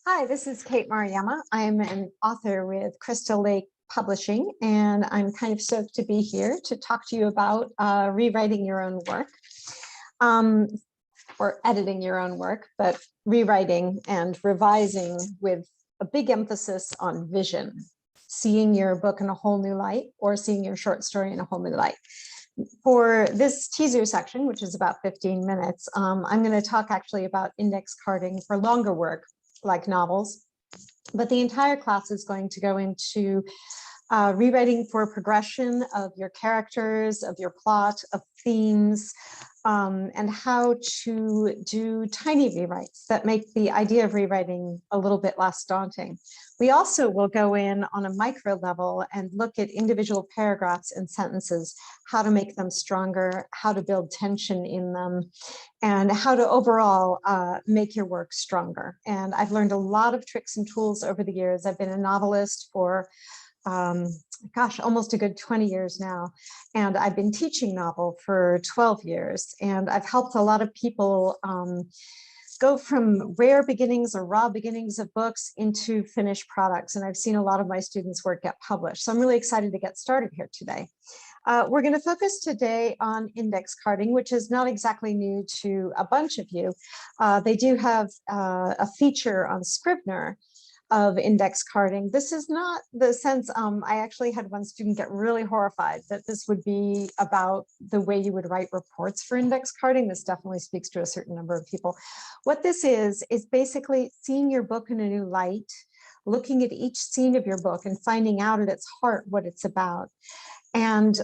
Hi, this is Kate Maruyama. I'm an author with Crystal Lake Publishing, and I'm kind of stoked to be here to talk to you about rewriting your own work, or editing your own work, but rewriting and revising with a big emphasis on vision, seeing your book in a whole new light or seeing your short story in a whole new light. For this teaser section, which is about 15 minutes, I'm going to talk actually about index carding for longer work, like novels, but the entire class is going to go into rewriting for progression of your characters, of your plot, of themes, and how to do tiny rewrites that make the idea of rewriting a little bit less daunting. We also will go in on a micro level and look at individual paragraphs and sentences, how to make them stronger, how to build tension in them, and how to overall make your work stronger. And I've learned a lot of tricks and tools over the years. I've been a novelist for almost a good 20 years now. And I've been teaching novel for 12 years. And I've helped a lot of people go from rare beginnings or raw beginnings of books into finished products. And I've seen a lot of my students' work get published. So I'm really excited to get started here today. We're going to focus today on index carding, which is not exactly new to a bunch of you. They do have a feature on Scrivener of index carding. This is not the sense, I actually had one student get really horrified that this would be about the way you would write reports for index carding. This definitely speaks to a certain number of people. What this is basically seeing your book in a new light, looking at each scene of your book and finding out at its heart what it's about. And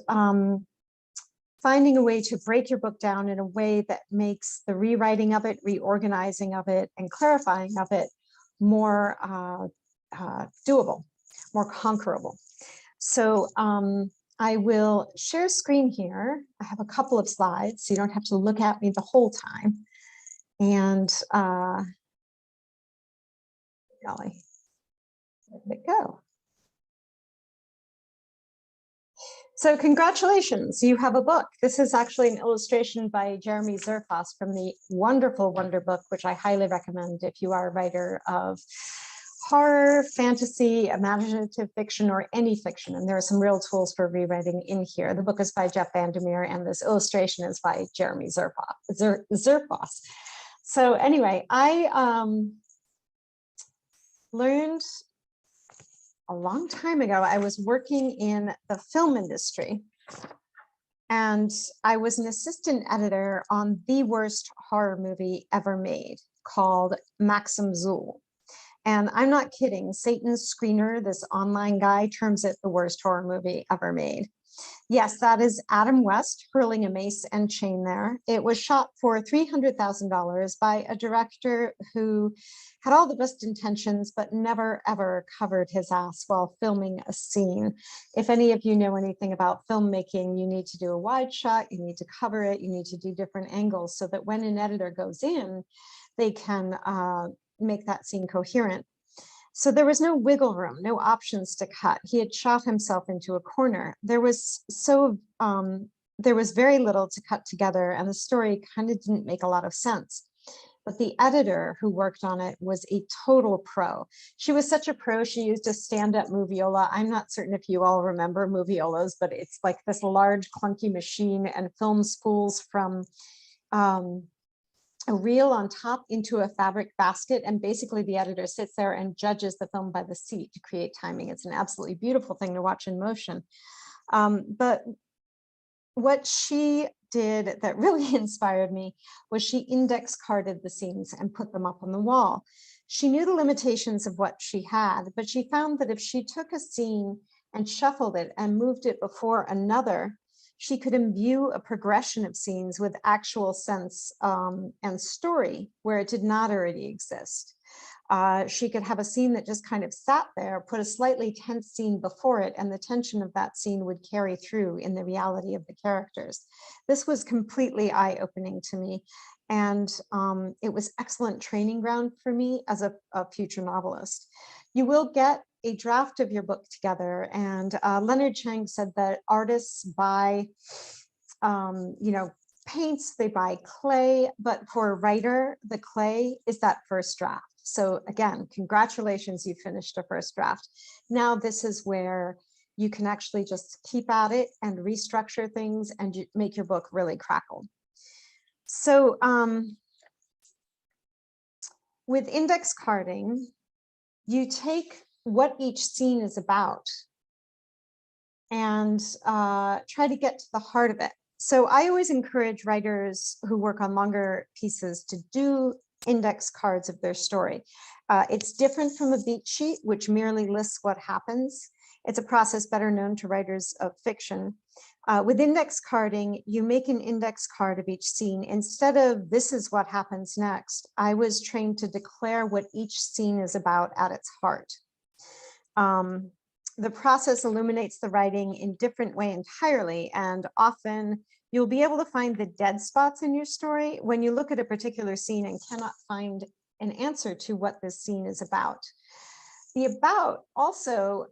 finding a way to break your book down in a way that makes the rewriting of it, reorganizing of it, and clarifying of it more doable, more conquerable. So I will share screen here. I have a couple of slides, so you don't have to look at me the whole time. And golly, where did it go? So congratulations, you have a book. This is actually an illustration by Jeremy Zerfas from the wonderful Wonder Book, which I highly recommend if you are a writer of horror, fantasy, imaginative fiction, or any fiction. And there are some real tools for rewriting in here. The book is by Jeff Vandermeer, and this illustration is by Jeremy Zerfas. So anyway, I learned a long time ago, I was working in the film industry, and I was an assistant editor on the worst horror movie ever made called Maxim Zool. And I'm not kidding, Satan's Screener, this online guy, terms it the worst horror movie ever made. Yes, that is Adam West hurling a mace and chain there. It was shot for $300,000 by a director who had all the best intentions, but never ever covered his ass while filming a scene. If any of you know anything about filmmaking, you need to do a wide shot, you need to cover it, you need to do different angles so that when an editor goes in, they can make that scene coherent. So there was no wiggle room, no options to cut. He had shot himself into a corner. There was very little to cut together, and the story kind of didn't make a lot of sense. But the editor who worked on it was a total pro. She was such a pro, she used a stand-up moviola. I'm not certain if you all remember moviolas, but it's like this large clunky machine and film spools from a reel on top into a fabric basket, and basically the editor sits there and judges the film by the seat to create timing. It's an absolutely beautiful thing to watch in motion. But what she did that really inspired me was she index carded the scenes and put them up on the wall. She knew the limitations of what she had, but she found that if she took a scene and shuffled it and moved it before another, she could imbue a progression of scenes with actual sense and story where it did not already exist. She could have a scene that just kind of sat there, put a slightly tense scene before it, and the tension of that scene would carry through in the reality of the characters. This was completely eye-opening to me, and it was excellent training ground for me as a future novelist. You will get a draft of your book together, and Leonard Chang said that artists buy paints, they buy clay, but for a writer, the clay is that first draft. So again, congratulations, you finished a first draft. Now this is where you can actually just keep at it and restructure things and make your book really crackle. So with index carding, you take what each scene is about and try to get to the heart of it. So I always encourage writers who work on longer pieces to do index cards of their story. It's different from a beat sheet, which merely lists what happens. It's a process better known to writers of fiction. With index carding, you make an index card of each scene. Instead of "this is what happens next," I was trained to declare what each scene is about at its heart. The process illuminates the writing in a different way entirely, and often you'll be able to find the dead spots in your story when you look at a particular scene and cannot find an answer to what this scene is about. The about also,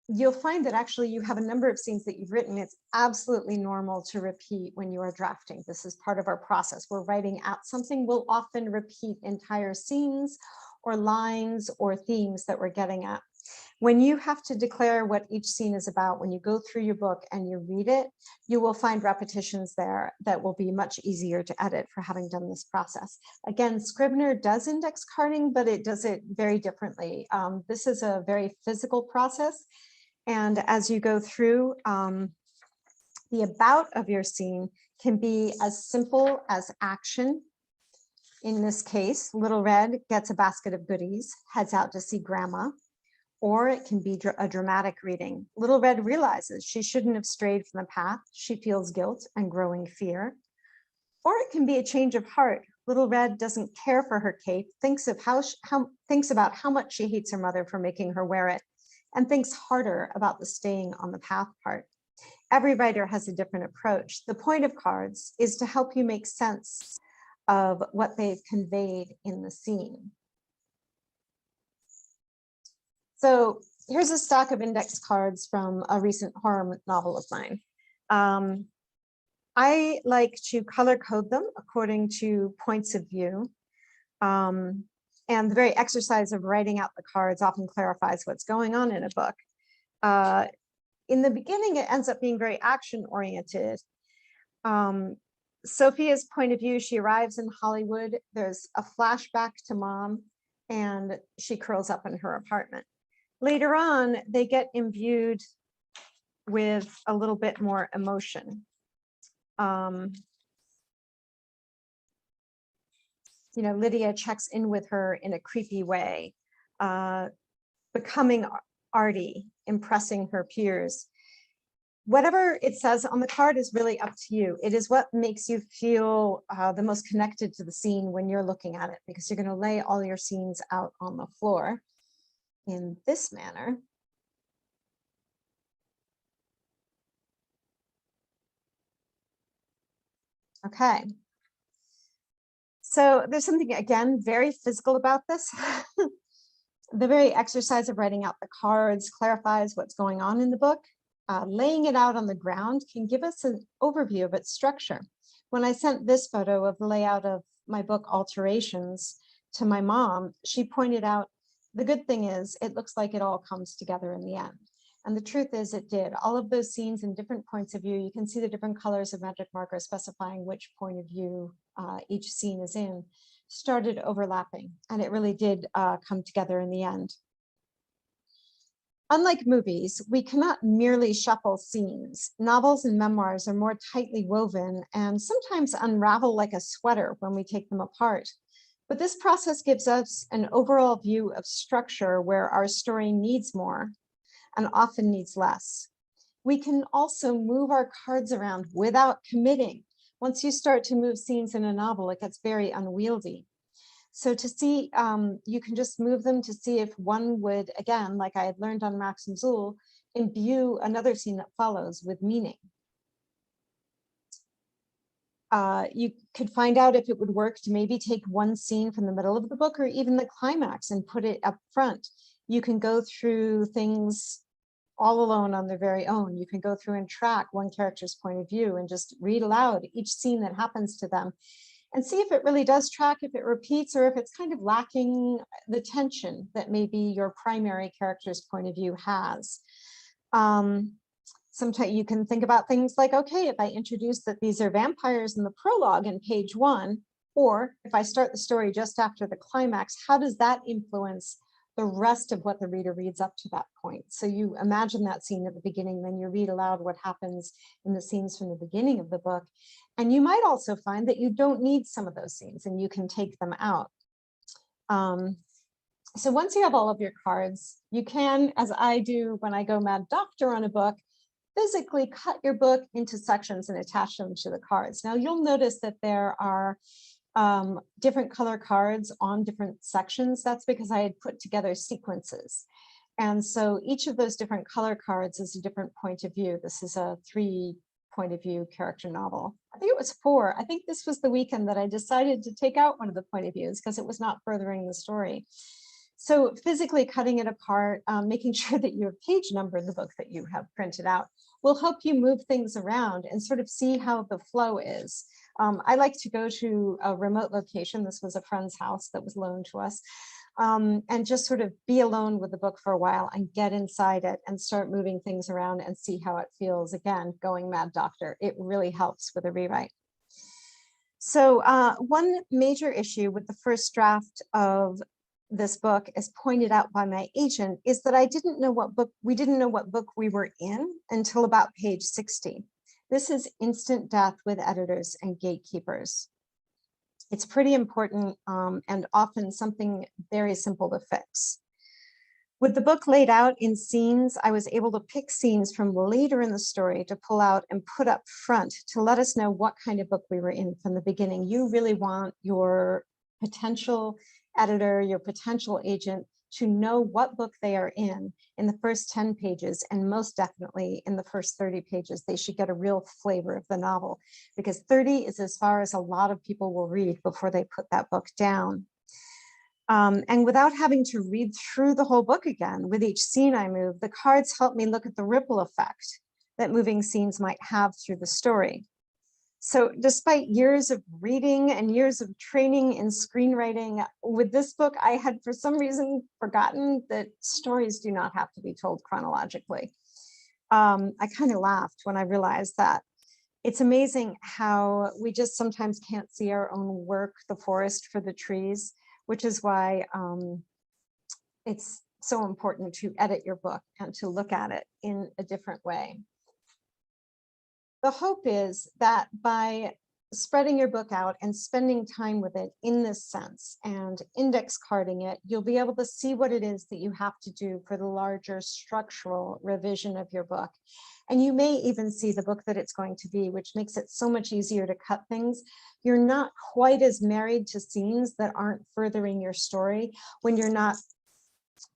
you'll find that actually you have a number of scenes that you've written. It's absolutely normal to repeat when you are drafting. This is part of our process. We're writing at something. We'll often repeat entire scenes or lines or themes that we're getting at. When you have to declare what each scene is about, when you go through your book and you read it, you will find repetitions there that will be much easier to edit for having done this process. Again, Scrivener does index carding, but it does it very differently. This is a very physical process. And as you go through, the about of your scene can be as simple as action. In this case, Little Red gets a basket of goodies, heads out to see Grandma. Or it can be a dramatic reading. Little Red realizes she shouldn't have strayed from the path. She feels guilt and growing fear. Or it can be a change of heart. Little Red doesn't care for her cape, thinks about how much she hates her mother for making her wear it, and thinks harder about the staying on the path part. Every writer has a different approach. The point of cards is to help you make sense of what they've conveyed in the scene. So here's a stack of index cards from a recent horror novel of mine. I like to color code them according to points of view. And the very exercise of writing out the cards often clarifies what's going on in a book. In the beginning, it ends up being very action-oriented. Sophia's point of view, she arrives in Hollywood. There's a flashback to Mom, and she curls up in her apartment. Later on, they get imbued with a little bit more emotion. Lydia checks in with her in a creepy way, becoming arty, impressing her peers. Whatever it says on the card is really up to you. It is what makes you feel the most connected to the scene when you're looking at it, because you're going to lay all your scenes out on the floor in this manner. Okay. So there's something, again, very physical about this. The very exercise of writing out the cards clarifies what's going on in the book. Laying it out on the ground can give us an overview of its structure. When I sent this photo of the layout of my book Alterations to my mom, she pointed out, the good thing is it looks like it all comes together in the end. And the truth is it did. All of those scenes in different points of view, you can see the different colors of magic markers specifying which point of view each scene is in, started overlapping. And it really did come together in the end. Unlike movies, we cannot merely shuffle scenes. Novels and memoirs are more tightly woven and sometimes unravel like a sweater when we take them apart. But this process gives us an overall view of structure where our story needs more and often needs less. We can also move our cards around without committing. Once you start to move scenes in a novel, it gets very unwieldy. So to see, you can just move them to see if one would, again, like I had learned on Max and Zool, imbue another scene that follows with meaning. You could find out if it would work to maybe take one scene from the middle of the book or even the climax and put it up front. You can go through things all alone on their very own. You can go through and track one character's point of view and just read aloud each scene that happens to them and see if it really does track, if it repeats, or if it's kind of lacking the tension that maybe your primary character's point of view has. Sometimes you can think about things like, okay, if I introduce that these are vampires in the prologue in page 1, or if I start the story just after the climax, how does that influence the rest of what the reader reads up to that point? So you imagine that scene at the beginning, then you read aloud what happens in the scenes from the beginning of the book. And you might also find that you don't need some of those scenes and you can take them out. So once you have all of your cards, you can, as I do when I go Mad Doctor on a book, physically cut your book into sections and attach them to the cards. Now you'll notice that there are different color cards on different sections. That's because I had put together sequences. And so each of those different color cards is a different point of view. This is a 3 point of view character novel. I think it was 4. I think this was the weekend that I decided to take out one of the point of views because it was not furthering the story. So physically cutting it apart, making sure that you have page numbered the book that you have printed out will help you move things around and sort of see how the flow is. I like to go to a remote location. This was a friend's house that was loaned to us, and just sort of be alone with the book for a while and get inside it and start moving things around and see how it feels. Again, going Mad Doctor, it really helps with a rewrite. So one major issue with the first draft of this book, as pointed out by my agent, is that we didn't know what book we were in until about page 60. This is instant death with editors and gatekeepers. It's pretty important and often something very simple to fix. With the book laid out in scenes, I was able to pick scenes from later in the story to pull out and put up front to let us know what kind of book we were in from the beginning. You really want your potential editor, your potential agent, to know what book they are in the first 10 pages, and most definitely in the first 30 pages. They should get a real flavor of the novel, because 30 is as far as a lot of people will read before they put that book down. And without having to read through the whole book again, with each scene I move, the cards help me look at the ripple effect that moving scenes might have through the story. So despite years of reading and years of training in screenwriting, with this book, I had for some reason forgotten that stories do not have to be told chronologically. I kind of laughed when I realized that. It's amazing how we just sometimes can't see our own work, the forest for the trees, which is why it's so important to edit your book and to look at it in a different way. The hope is that by spreading your book out and spending time with it in this sense and index carding it, you'll be able to see what it is that you have to do for the larger structural revision of your book. And you may even see the book that it's going to be, which makes it so much easier to cut things. You're not quite as married to scenes that aren't furthering your story when you're not,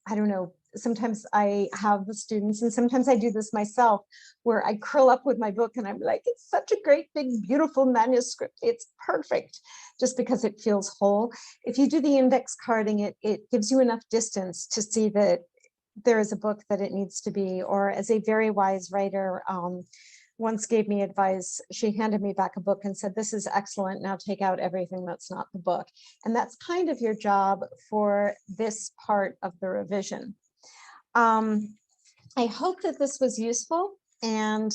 I don't know, sometimes I have the students, and sometimes I do this myself, where I curl up with my book and I'm like, it's such a great, big, beautiful manuscript. It's perfect, just because it feels whole. If you do the index carding, it gives you enough distance to see that there is a book that it needs to be. Or as a very wise writer once gave me advice, she handed me back a book and said, this is excellent, now take out everything that's not the book. And that's kind of your job for this part of the revision. I hope that this was useful, and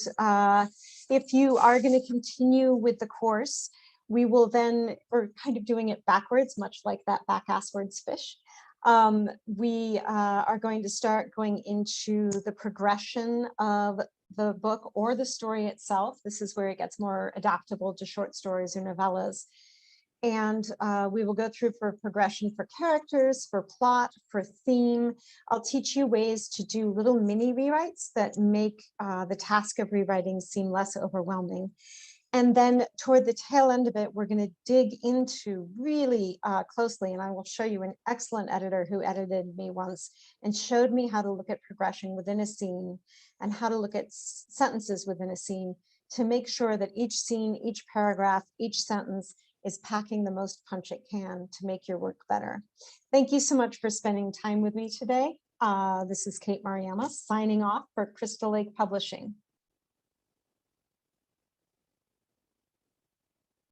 if you are going to continue with the course, we will then, we're kind of doing it backwards, much like that back-asswards fish. We are going to start going into the progression of the book or the story itself. This is where it gets more adaptable to short stories or novellas. And we will go through for progression for characters, for plot, for theme. I'll teach you ways to do little mini rewrites that make the task of rewriting seem less overwhelming. And then toward the tail end of it, we're going to dig into really closely, and I will show you an excellent editor who edited me once and showed me how to look at progression within a scene and how to look at sentences within a scene to make sure that each scene, each paragraph, each sentence is packing the most punch it can to make your work better. Thank you so much for spending time with me today. This is Kate Maruyama signing off for Crystal Lake Publishing.